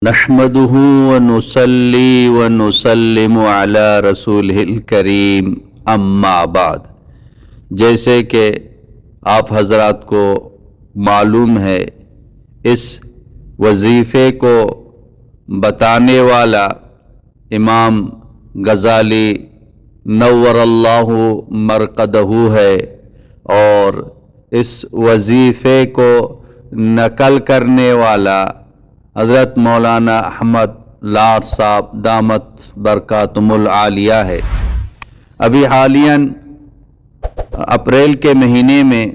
نحمده ونصلي ونسلم على رسوله الکریم اما بعد۔ جیسے کہ آپ حضرات کو معلوم ہے، اس وظیفے کو بتانے والا امام غزالی نور اللہ مرقدہ ہے، اور اس وظیفے کو نقل کرنے والا حضرت مولانا احمد لاٹ صاحب دامت برکاتہم العالیہ ہے۔ ابھی حالیاً اپریل کے مہینے میں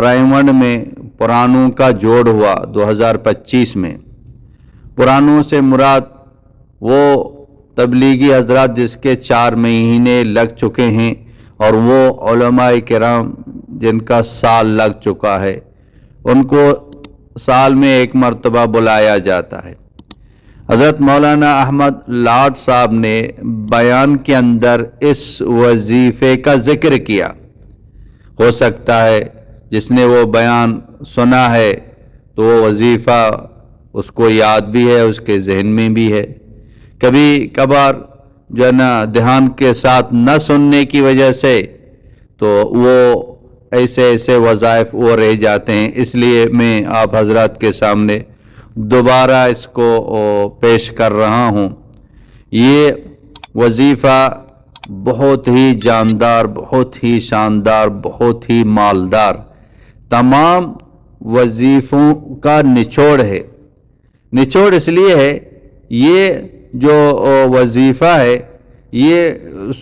رائمنڈ میں پرانوں کا جوڑ ہوا 2025 میں۔ پرانوں سے مراد وہ تبلیغی حضرات جس کے 4 مہینے لگ چکے ہیں، اور وہ علماء کرام جن کا سال لگ چکا ہے، ان کو سال میں ایک مرتبہ بلایا جاتا ہے۔ حضرت مولانا احمد لاٹ صاحب نے بیان کے اندر اس وظیفے کا ذکر کیا۔ ہو سکتا ہے جس نے وہ بیان سنا ہے تو وہ وظیفہ اس کو یاد بھی ہے، اس کے ذہن میں بھی ہے۔ کبھی کبھار جو ہے نا دھیان کے ساتھ نہ سننے کی وجہ سے تو وہ ایسے وظائف وہ رہ جاتے ہیں۔ اس لیے میں آپ حضرات کے سامنے دوبارہ اس کو پیش کر رہا ہوں۔ یہ وظیفہ بہت ہی جاندار، بہت ہی شاندار، بہت ہی مالدار، تمام وظیفوں کا نچوڑ ہے۔ نچوڑ اس لیے ہے، یہ جو وظیفہ ہے یہ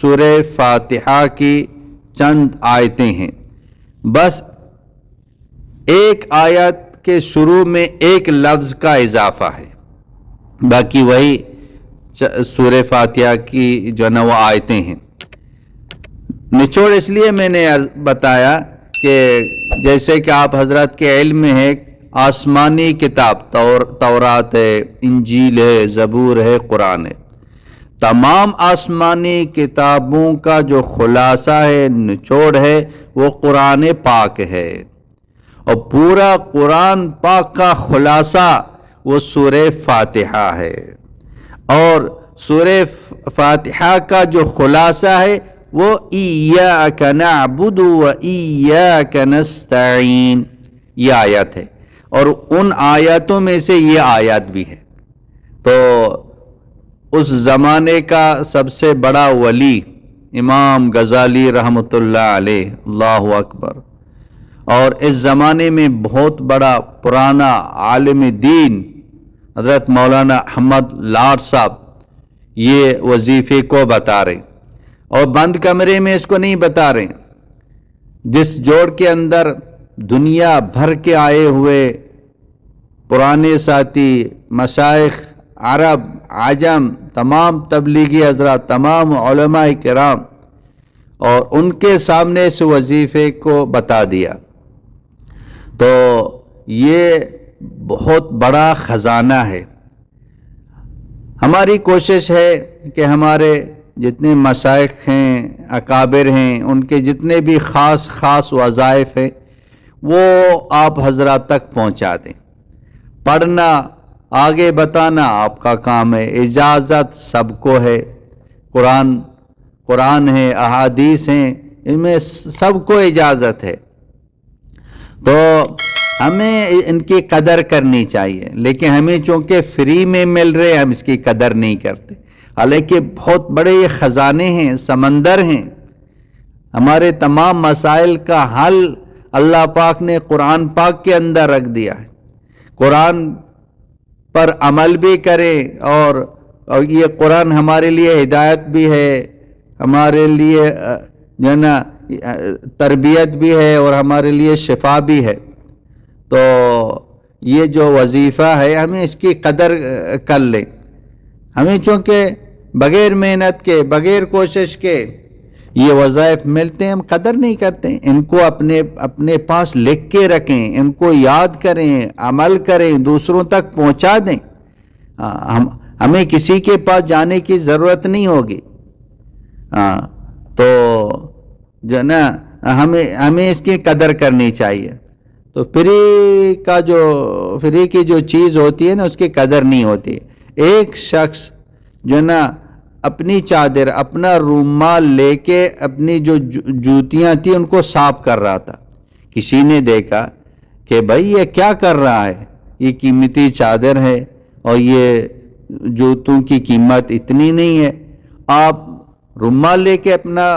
سورہ فاتحہ کی چند آیتیں ہیں۔ بس ایک آیت کے شروع میں ایک لفظ کا اضافہ ہے، باقی وہی سورہ فاتحہ کی جو نا وہ آیتیں ہیں۔ نچوڑ اس لیے میں نے بتایا کہ جیسے کہ آپ حضرات کے علم میں ہے، آسمانی کتاب تورات ہے، انجیل ہے، زبور ہے، قرآن ہے۔ تمام آسمانی کتابوں کا جو خلاصہ ہے، نچوڑ ہے، وہ قرآن پاک ہے، اور پورا قرآن پاک کا خلاصہ وہ سورہ فاتحہ ہے، اور سورہ فاتحہ کا جو خلاصہ ہے وہ ایاک نعبد و ایاک نستعین، یہ آیت ہے، اور ان آیاتوں میں سے یہ آیت بھی ہے۔ تو اس زمانے کا سب سے بڑا ولی امام غزالی رحمۃ اللہ علیہ، اللہ اکبر، اور اس زمانے میں بہت بڑا پرانا عالم دین حضرت مولانا احمد لاٹ صاحب یہ وظیفے کو بتا رہے، اور بند کمرے میں اس کو نہیں بتا رہے۔ جس جوڑ کے اندر دنیا بھر کے آئے ہوئے پرانے ساتھی، مشائخ، عرب، عجم، تمام تبلیغی حضرات، تمام علماء کرام، اور ان کے سامنے اس وظیفے کو بتا دیا، تو یہ بہت بڑا خزانہ ہے۔ ہماری کوشش ہے کہ ہمارے جتنے مشائخ ہیں، اکابر ہیں، ان کے جتنے بھی خاص وظائف ہیں وہ آپ حضرات تک پہنچا دیں۔ پڑھنا، آگے بتانا آپ کا کام ہے، اجازت سب کو ہے۔ قرآن ہے، احادیث ہیں، ان میں سب کو اجازت ہے، تو ہمیں ان کی قدر کرنی چاہیے، لیکن ہمیں چونکہ فری میں مل رہے ہم اس کی قدر نہیں کرتے، حالانکہ بہت بڑے یہ خزانے ہیں، سمندر ہیں۔ ہمارے تمام مسائل کا حل اللہ پاک نے قرآن پاک کے اندر رکھ دیا ہے۔ قرآن پر عمل بھی کریں، اور یہ قرآن ہمارے لیے ہدایت بھی ہے، ہمارے لیے جو ہے نا تربیت بھی ہے، اور ہمارے لیے شفا بھی ہے۔ تو یہ جو وظیفہ ہے ہمیں اس کی قدر کر لیں۔ ہمیں چونکہ بغیر محنت کے، بغیر کوشش کے یہ وظائف ملتے ہیں، ہم قدر نہیں کرتے۔ ان کو اپنے پاس لکھ کے رکھیں، ان کو یاد کریں، عمل کریں، دوسروں تک پہنچا دیں۔ ہمیں کسی کے پاس جانے کی ضرورت نہیں ہوگی۔ تو جو نا ہمیں اس کی قدر کرنی چاہیے۔ تو فری کی جو چیز ہوتی ہے نا اس کی قدر نہیں ہوتی. ایک شخص جو نا اپنی چادر اپنا رومال لے کے اپنی جو جوتیاں تھیں ان کو صاف کر رہا تھا. کسی نے دیکھا کہ بھائی یہ کیا کر رہا ہے, یہ قیمتی چادر ہے اور یہ جوتوں کی قیمت اتنی نہیں ہے, آپ رومال لے کے اپنا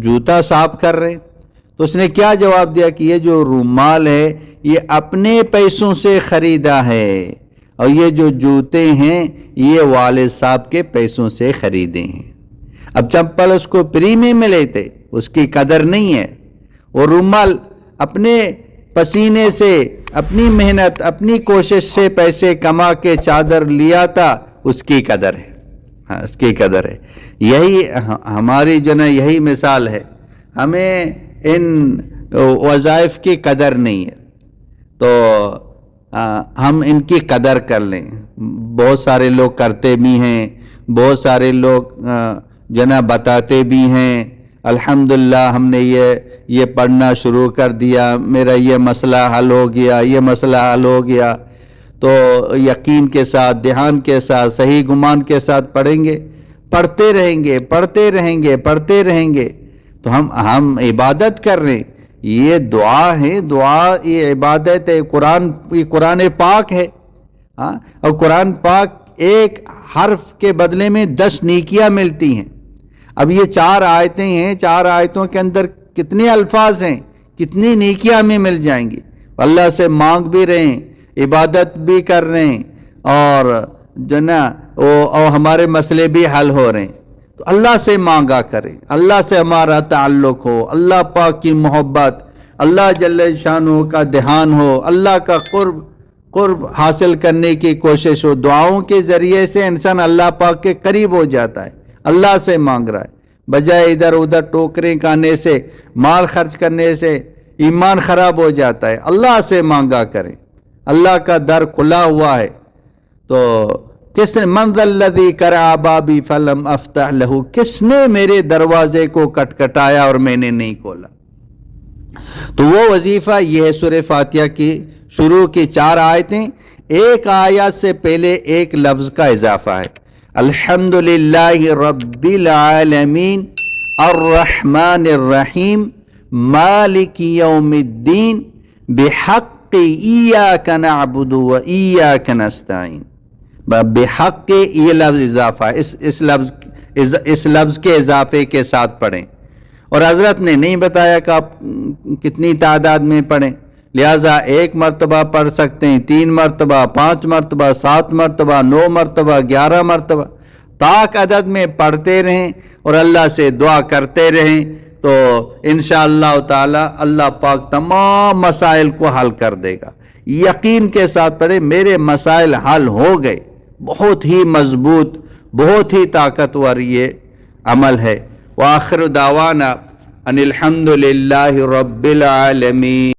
جوتا صاف کر رہے ہیں. تو اس نے کیا جواب دیا کہ یہ جو رومال ہے یہ اپنے پیسوں سے خریدا ہے اور یہ جو جوتے ہیں یہ والد صاحب کے پیسوں سے خریدے ہیں. اب چپل اس کو فری میں ملے تھے, اس کی قدر نہیں ہے. وہ رومال اپنے پسینے سے, اپنی محنت, اپنی کوشش سے پیسے کما کے چادر لیا تھا, اس کی قدر ہے. اس کی قدر ہے. یہی ہماری جو نا یہی مثال ہے. ہمیں ان وظائف کی قدر نہیں ہے تو ہم ان کی قدر کر لیں. بہت سارے لوگ کرتے بھی ہیں, بہت سارے لوگ جو نا بتاتے بھی ہیں الحمدللہ ہم نے یہ پڑھنا شروع کر دیا, میرا یہ مسئلہ حل ہو گیا, یہ مسئلہ حل ہو گیا. تو یقین کے ساتھ, دھیان کے ساتھ, صحیح گمان کے ساتھ پڑھیں گے, پڑھتے رہیں گے, پڑھتے رہیں گے, پڑھتے رہیں گے. تو ہم عبادت کر رہے ہیں. یہ دعا ہے, دعا یہ عبادت ہے. یہ قرآن پاک ہے, اور قرآن پاک ایک حرف کے بدلے میں 10 نیکیاں ملتی ہیں. اب یہ 4 آیتیں ہیں, 4 آیتوں کے اندر کتنے الفاظ ہیں, کتنی نیکیاں ہمیں مل جائیں گی. اللہ سے مانگ بھی رہے ہیں, عبادت بھی کر رہے ہیں, اور جو نا اور ہمارے مسئلے بھی حل ہو رہے ہیں. تو اللہ سے مانگا کریں, اللہ سے ہمارا تعلق ہو, اللہ پاک کی محبت, اللہ جل شانہ کا دھیان ہو, اللہ کا قرب حاصل کرنے کی کوشش ہو. دعاؤں کے ذریعے سے انسان اللہ پاک کے قریب ہو جاتا ہے. اللہ سے مانگ رہا ہے, بجائے ادھر ادھر ٹوکریں کھانے سے, مال خرچ کرنے سے ایمان خراب ہو جاتا ہے. اللہ سے مانگا کریں, اللہ کا در کھلا ہوا ہے. تو کس نے من ذا الذی کرع بابی فلم افتح لہ, کس نے میرے دروازے کو کٹکھٹایا اور میں نے نہیں کھولا. تو وہ وظیفہ یہ ہے. سورہ فاتحہ کی شروع کی 4 آیتیں, ایک آیت سے پہلے ایک لفظ کا اضافہ ہے. الحمدللہ رب العالمین الرحمن الرحیم مالک یوم الدین بحق ایاک نعبد و ایاک نستعین. بحق یہ لفظ اضافہ ہے, اس لفظ کے اضافے کے ساتھ پڑھیں. اور حضرت نے نہیں بتایا کہ آپ کتنی تعداد میں پڑھیں, لہذا 1 مرتبہ پڑھ سکتے ہیں, 3 مرتبہ, 5 مرتبہ, 7 مرتبہ, 9 مرتبہ, 11 مرتبہ, طاق عدد میں پڑھتے رہیں اور اللہ سے دعا کرتے رہیں. تو انشاءاللہ تعالی اللہ پاک تمام مسائل کو حل کر دے گا. یقین کے ساتھ پڑھیں, میرے مسائل حل ہو گئے. بہت ہی مضبوط, بہت ہی طاقتور یہ عمل ہے. وآخر دعوانا ان الحمدللہ رب العالمین.